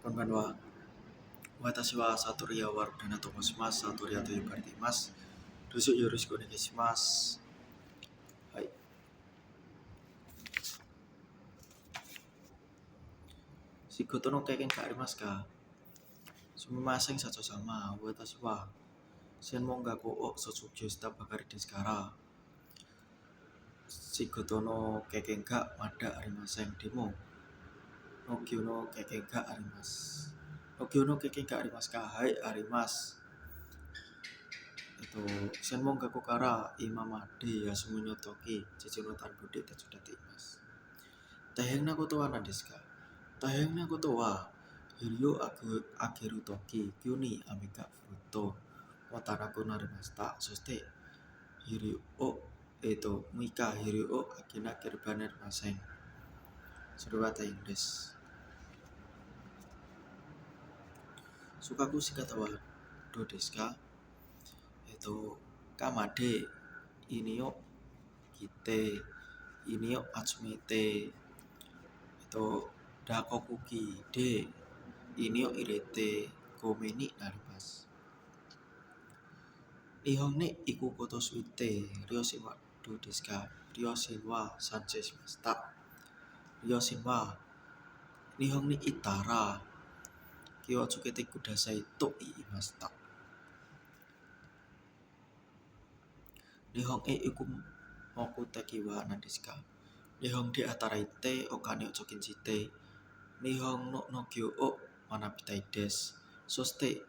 こんばんは。私はサトリアワルデナと申します。サトリアと呼ばれています。どうぞよろしくお願いします。はい。仕事の経験がありますか？すみません、社長様。私は専門学校を卒業したばかりですから、仕事の経験がまだありません。でも、農業の経験があります。農業の経験がありますか？はい、あります。専門学校から今まで休みの時、父の単語で手伝っています。大変なことは何ですか？大変なことは、日を開けるとき、急に雨が降ると持たなくなりました。そして、日を、6日日を開けなければなりません。それは大変です。収穫し方はどうですか？釜で稲を切って、稲を集めて、ダコクキで稲を入れて米になります。日本に行くことすぎて、両親はどうですか？両親は賛成しました。両親は日本に行ったら気をつけてくださいと言いました。日本へ行く目的は何ですか？日本で働いてお金を貯金して、日本の農業を学びたいです。そして、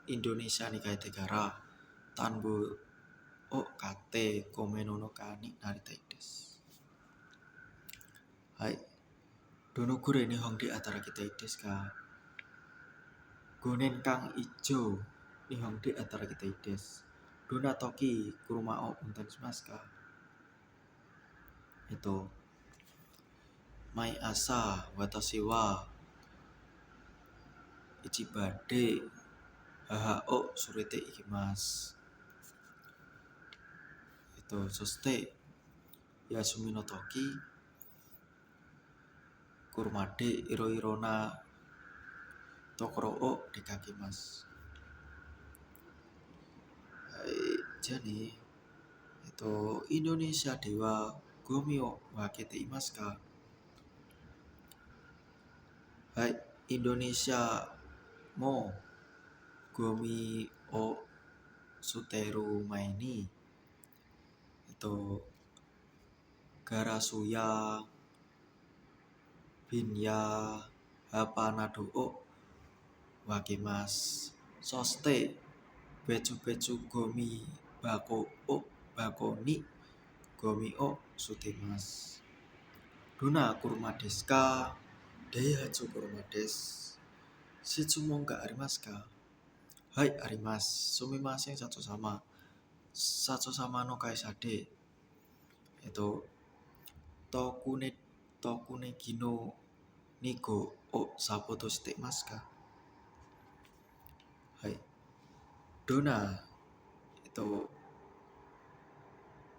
インドネシアに帰ってから田んぼを買って米の農家になりたいです。はい。どのくらい日本で働きたいですか？5年間以上日本で働きたいです。どんな時車を運転しますか？毎朝私は市場で母を連れて行きます。そして休みの時車でいろいろなところを出かけます。はい、jadiインドネシアではゴミを分けていますか？はい、インドネシアもゴミを捨てる前に、ガラスや瓶や葉などを分けます。そして別々ゴミ箱にゴミを捨てます。どんな車ですか？ダイハツ車です。質問がありますか？はい、あります。すみません、社長様。社長様の会社で、特ネ特ネギの肉をサポートしていますか？はい。どんな、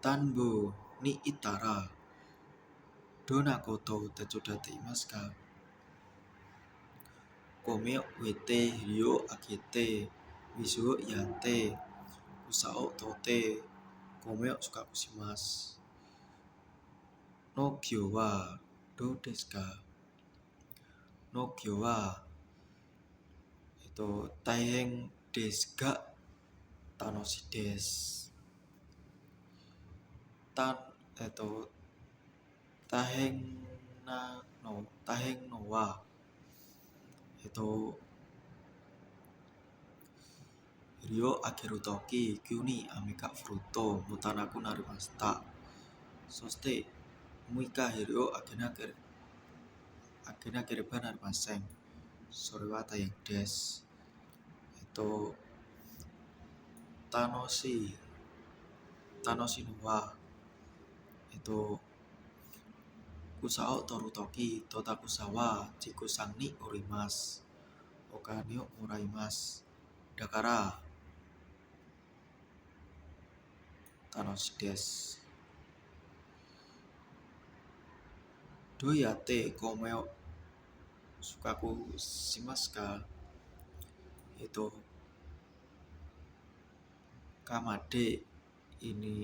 田んぼにいたら、どんなことを手伝っていますか？米を植えて、肥料をあげて、水をやって、草を取って、米を収穫します。農業はどうですか？農業は、大変ですが楽しいです。た、えっと、大変のは、肥料をあげるとき、急に雨が降ると持たなくなりました。そして、6日肥料をあげなければなりません。それは大変です。楽しい、楽しいのは、草を取るとき、取った草は地区さんに売ります。お金をもらいます。だから、楽しいです。どうやって米を sukaku shimasu ka itu kamade ini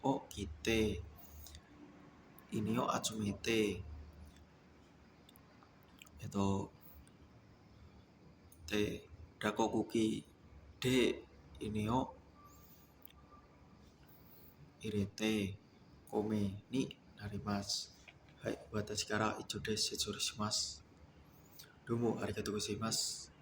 o kite ini o atsumete itu te dakokuki de ini o irete kome ni narimasu. Hai, watashi kara ichou desu. Setsurishimasu. Domo arigatou gozaimasu.